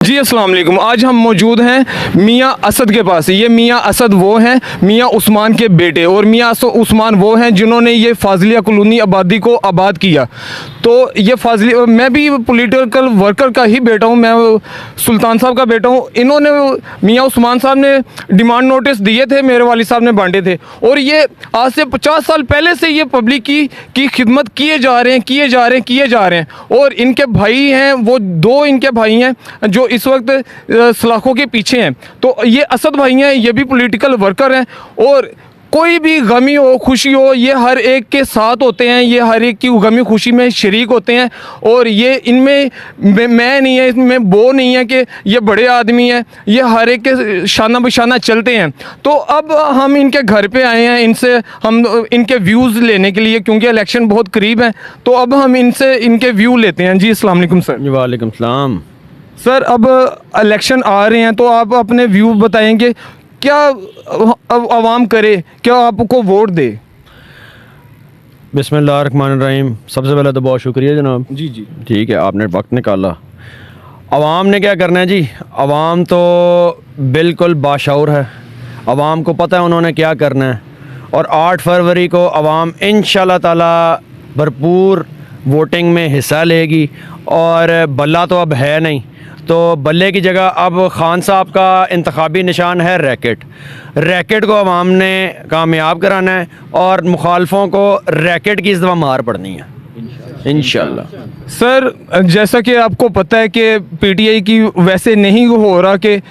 जी अस्सलाम वालेकुम। आज हम मौजूद हैं मियाँ असद के पास। ये मियाँ असद वो हैं मियाँ उस्मान के बेटे, और मियाँ उस्मान वो हैं जिन्होंने ये फाजिलिया कॉलोनी आबादी को आबाद किया। तो ये फाजिलिया, मैं भी पॉलिटिकल वर्कर का ही बेटा हूँ, मैं सुल्तान साहब का बेटा हूँ। इन्होंने मियाँ उस्मान साहब ने डिमांड नोटिस दिए थे, मेरे वालिद साहब ने बांटे थे, और ये आज से 50 साल पहले से ये पब्लिक की खिदमत किए जा रहे हैं। और इनके भाई हैं, वो 2 इनके भाई हैं जो इस वक्त सलाखों के पीछे हैं। तो ये असद भाई हैं, ये भी पॉलिटिकल वर्कर हैं, और कोई भी गमी हो खुशी हो ये हर एक के साथ होते हैं, ये हर एक की गमी खुशी में शरीक होते हैं। और ये इनमें मैं नहीं है, इसमें वो नहीं है कि ये बड़े आदमी हैं, ये हर एक के शाना बशाना चलते हैं। तो अब हम इनके घर पे आए हैं, इनसे हम इनके व्यूज़ लेने के लिए, क्योंकि इलेक्शन बहुत करीब है। तो अब हम इनसे इनके व्यू लेते हैं। जी अस्सलाम वालेकुम सर। वालेकुम सलाम। सर, अब इलेक्शन आ रहे हैं, तो आप अपने व्यू बताएंगे, क्या अब आवाम करे, क्या आपको वोट दे? बिस्मिल्लाहिर्रहमानिर्रहीम। सबसे पहले तो बहुत शुक्रिया जनाब। जी जी। ठीक है, आपने वक्त निकाला। आवाम ने क्या करना है जी? आवाम तो बिल्कुल बाशऊर है, आवाम को पता है उन्होंने क्या करना है। और 8 फरवरी को आवाम इंशाल्लाह ताला भरपूर वोटिंग में हिस्सा लेगी। और बल्ला तो अब है नहीं, तो बल्ले की जगह अब खान साहब का इंतखाबी निशान है रैकेट। रैकेट को अवाम ने कामयाब कराना है, और मुखालफों को रैकेट की इस दफ़ा मार पड़नी है इंशाल्लाह। सर, जैसा कि आपको पता है कि पीटीआई की वैसे नहीं हो रहा कि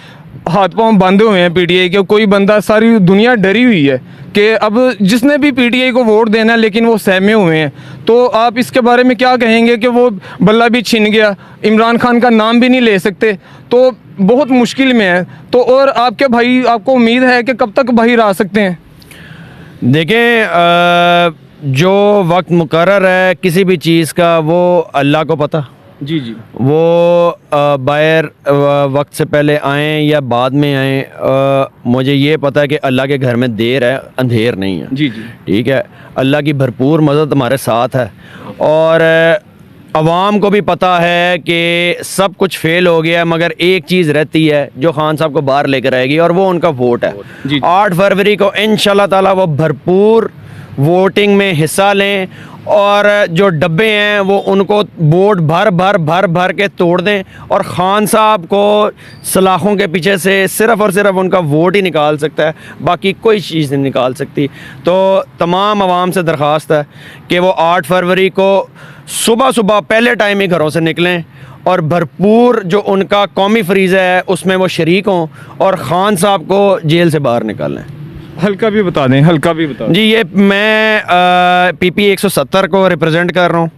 हाथ पांव बांधे हुए हैं पीटीआई के। कोई बंदा, सारी दुनिया डरी हुई है कि अब जिसने भी पीटीआई को वोट देना है, लेकिन वो सहमे हुए हैं। तो आप इसके बारे में क्या कहेंगे कि वो बल्ला भी छिन गया, इमरान खान का नाम भी नहीं ले सकते, तो बहुत मुश्किल में है। तो और आपके भाई, आपको उम्मीद है कि कब तक भाई रह सकते हैं? देखें, जो वक्त मुकर्रर है किसी भी चीज़ का वो अल्लाह को पता। जी जी। वो बाहर वक्त से पहले आएँ या बाद में आएँ, मुझे ये पता है कि अल्लाह के घर में देर है, अंधेर नहीं है। जी जी। ठीक है, अल्लाह की भरपूर मदद हमारे साथ है। और अवाम को भी पता है कि सब कुछ फेल हो गया है, मगर एक चीज़ रहती है जो खान साहब को बाहर लेकर आएगी, और वो उनका वोट है। जी। 8 फरवरी को इंशाल्लाह ताला वो भरपूर वोटिंग में हिस्सा लें, और जो डब्बे हैं वो उनको वोट भर के तोड़ दें, और ख़ान साहब को सलाखों के पीछे से सिर्फ़ और सिर्फ उनका वोट ही निकाल सकता है, बाकी कोई चीज़ नहीं निकाल सकती। तो तमाम आवाम से दरख्वास्त है कि वो 8 फरवरी को सुबह पहले टाइम ही घरों से निकलें, और भरपूर जो उनका कौमी फ्रीज़ है उसमें वो शरीक हों, और ख़ान साहब को जेल से बाहर निकालें। हल्का भी बता दें, हल्का भी बता दें। जी, ये मैं पीपी 170 को रिप्रेजेंट कर रहा हूँ।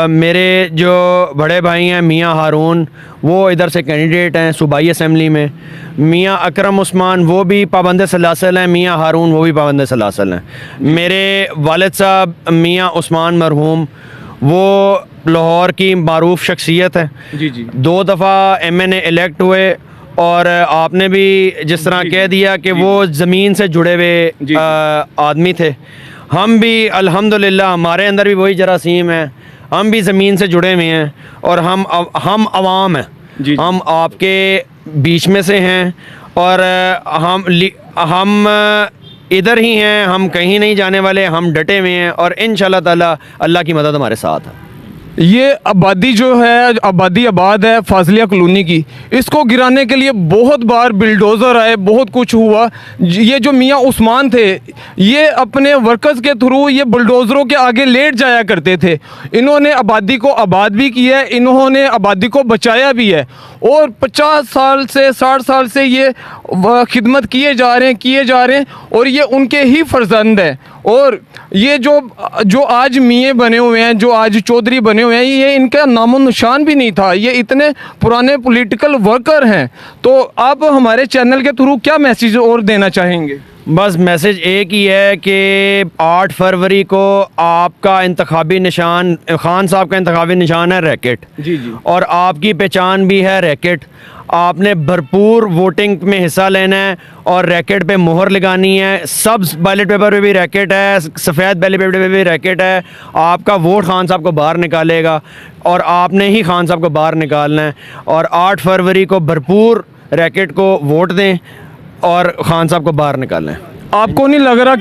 मेरे जो बड़े भाई हैं मियाँ हारून, वो इधर से कैंडिडेट हैं सूबाई असम्बली में। मियाँ अकरम उस्मान वो भी पाबंद सलासल हैं, मियाँ हारून वो भी पाबंद सलासल हैं। मेरे वालिद साहब मियाँ उस्मान मरहूम, वो लाहौर की मारूफ शख्सियत है। जी जी। 2 दफ़ा MNA इलेक्ट हुए, और आपने भी जिस तरह कह दिया कि वो ज़मीन से जुड़े हुए आदमी थे। हम भी अल्हम्दुलिल्लाह, हमारे अंदर भी वही जरासीम है, हम भी ज़मीन से जुड़े हुए हैं, और हम अवाम हैं। हम आपके बीच में से हैं, और हम इधर ही हैं, हम कहीं नहीं जाने वाले, हम डटे हुए हैं, और इंशाल्लाह ताला अल्लाह की मदद हमारे साथ है। ये आबादी जो है, आबादी आबाद है फाजिलिया कॉलोनी की, इसको गिराने के लिए बहुत बार बिल्डोज़र आए, बहुत कुछ हुआ। ये जो मियाँ उस्मान थे, ये अपने वर्कर्स के थ्रू ये बुलडोज़रों के आगे लेट जाया करते थे। इन्होंने आबादी को आबाद भी किया है, इन्होंने आबादी को बचाया भी है, और 50 साल से 60 साल से ये खिदमत किए जा रहे हैं, और ये उनके ही फर्जंद हैं। और ये जो आज मियाँ बने हुए हैं, जो आज चौधरी बने हुए हैं, ये इनका नामो निशान भी नहीं था, ये इतने पुराने पॉलिटिकल वर्कर हैं। तो आप हमारे चैनल के थ्रू क्या मैसेज और देना चाहेंगे? बस मैसेज एक ही है कि 8 फरवरी को आपका इंतखाबी निशान, खान साहब का इंतखाबी निशान है रैकेट। जी जी। और आपकी पहचान भी है रैकेट। आपने भरपूर वोटिंग में हिस्सा लेना है और रैकेट पे मोहर लगानी है। सब बैलेट पेपर पे भी रैकेट है, सफ़ेद बैलेट पेपर पे भी रैकेट है। आपका वोट खान साहब को बाहर निकालेगा और आपने ही खान साहब को बाहर निकालना है। और 8 फरवरी को भरपूर रैकेट को वोट दें और खान साहब को बाहर निकालें। आपको नहीं लग रहा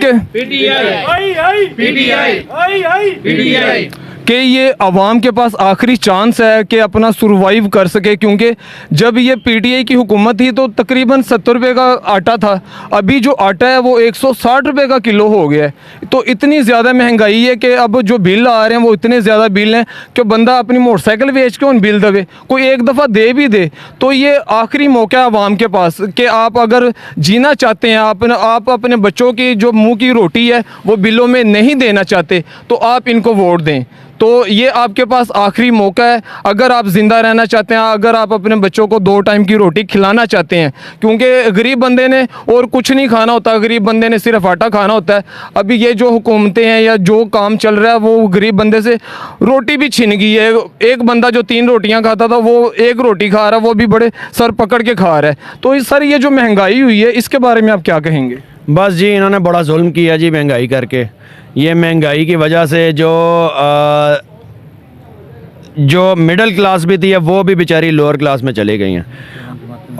कि ये अवाम के पास आखिरी चांस है कि अपना सरवाइव कर सके? क्योंकि जब ये पीटीआई की हुकूमत थी तो तकरीबन 70 रुपये का आटा था, अभी जो आटा है वो 160 रुपये का किलो हो गया है। तो इतनी ज़्यादा महंगाई है कि अब जो बिल आ रहे हैं वो इतने ज़्यादा बिल हैं कि बंदा अपनी मोटरसाइकिल बेच के उन बिल दे, कोई एक दफ़ा दे भी दे। तो ये आखिरी मौका है अवाम के पास कि आप अगर जीना चाहते हैं, आप अपने बच्चों की जो मुँह की रोटी है वो बिलों में नहीं देना चाहते, तो आप इनको वोट दें। तो ये आपके पास आखिरी मौका है। अगर आप ज़िंदा रहना चाहते हैं, अगर आप अपने बच्चों को 2 टाइम की रोटी खिलाना चाहते हैं, क्योंकि गरीब बंदे ने और कुछ नहीं खाना होता, गरीब बंदे ने सिर्फ आटा खाना होता है। अभी ये जो हुकूमतें हैं या जो काम चल रहा है वो गरीब बंदे से रोटी भी छिन गई है। एक बंदा जो 3 रोटियां खाता था वो 1 रोटी खा रहा है, वो भी बड़े सर पकड़ के खा रहा है। तो सर ये जो महंगाई हुई है इसके बारे में आप क्या कहेंगे? बस जी, इन्होंने बड़ा जुल्म किया जी महंगाई करके। ये महंगाई की वजह से जो मिडिल क्लास भी थी वो भी बेचारी लोअर क्लास में चली गई हैं।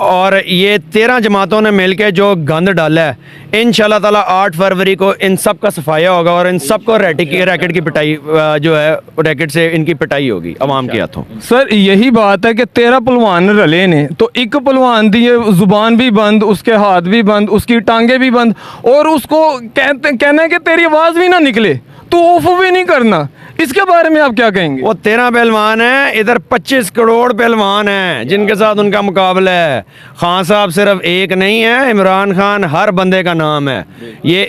और ये 13 जमातों ने मिलकर जो गंद डाला है, इंशाल्लाह ताला 8 फरवरी को इन सब का सफाया होगा और इन सब को रैकेट की पिटाई जो है रैकेट से इनकी पिटाई होगी अवाम के हाथों। सर यही बात है कि 13 पहलवान रले ने, तो एक पहलवान दी जुबान भी बंद, उसके हाथ भी बंद, उसकी टांगे भी बंद, और उसको कहना है कि तेरी आवाज़ भी ना निकले, तो ऑफ भी नहीं करना। इसके बारे में आप क्या कहेंगे? वो 13 पहलवान हैं, इधर 25 करोड़ पहलवान हैं जिनके साथ उनका मुकाबला है। खान साहब सिर्फ एक नहीं है, इमरान खान हर बंदे का नाम है। ये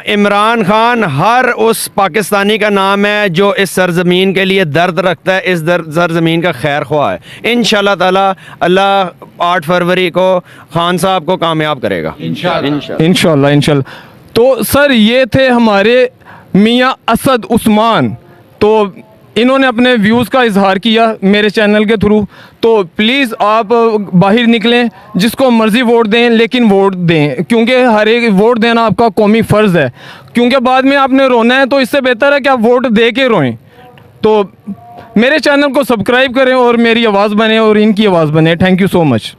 इमरान खान हर उस पाकिस्तानी का नाम है जो इस सरजमीन के लिए दर्द रखता है, इस सरजमीन का खैर ख्वाह है। इंशाल्लाह ताला अल्लाह 8 फरवरी को खान साहब को कामयाब करेगा इंशाल्लाह। तो सर ये थे हमारे मियाँ असद उस्मान, तो इन्होंने अपने व्यूज़ का इजहार किया मेरे चैनल के थ्रू। तो प्लीज़ आप बाहर निकलें, जिसको मर्ज़ी वोट दें, लेकिन वोट दें, क्योंकि हर एक वोट देना आपका कौमी फ़र्ज़ है। क्योंकि बाद में आपने रोना है, तो इससे बेहतर है कि आप वोट दे के रोएं। तो मेरे चैनल को सब्सक्राइब करें और मेरी आवाज़ बने और इनकी आवाज़ बने। Thank you so much.